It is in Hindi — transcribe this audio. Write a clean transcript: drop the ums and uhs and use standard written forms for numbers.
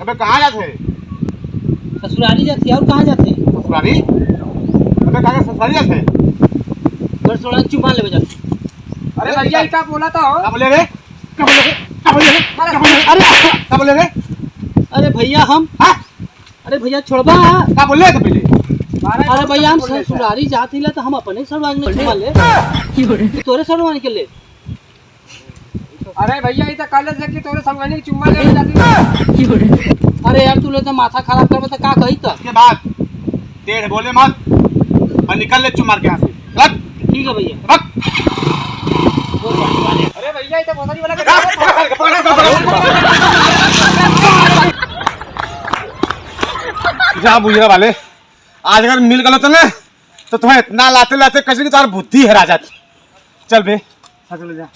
अबे कहाँ जाते? ससुराली जाती है और कहाँ जाते हैं? ससुराली? अबे कहाँ ससुराली जाते? घर थोड़ा चुमा ले बजा। अरे भैया क्या बोला था? क्या बोले रे? क्या बोले रे? क्या बोले रे? क्या बोले रे? अरे भैया हम अरे भैया छोड़बा। क्या बोले थे पहले? अरे भैया हम ससुराली जाती ला तो हम अपने सड़वाने में चुमा ले तोरे सड़वाने के ले। अरे भैया ये तो कॉलेज है कि तोरे संगनी चुम्मा ले जाती। अरे यार तू लोग तो माथा खराब करबे तो का कही तो उसके बाद टेढ़ बोले मत और निकल ले चुप मार के यहाँ से। लग ठीक है भैया। रख। अरे भैया ये तो बहुत वाला जा बुझरा वाले आज अगर मिल गलो तो ना तो तुम्हें इतना लाते लाते कैसे कि तुम्हारी बुद्धि हरा जाती। चल बे चल जा।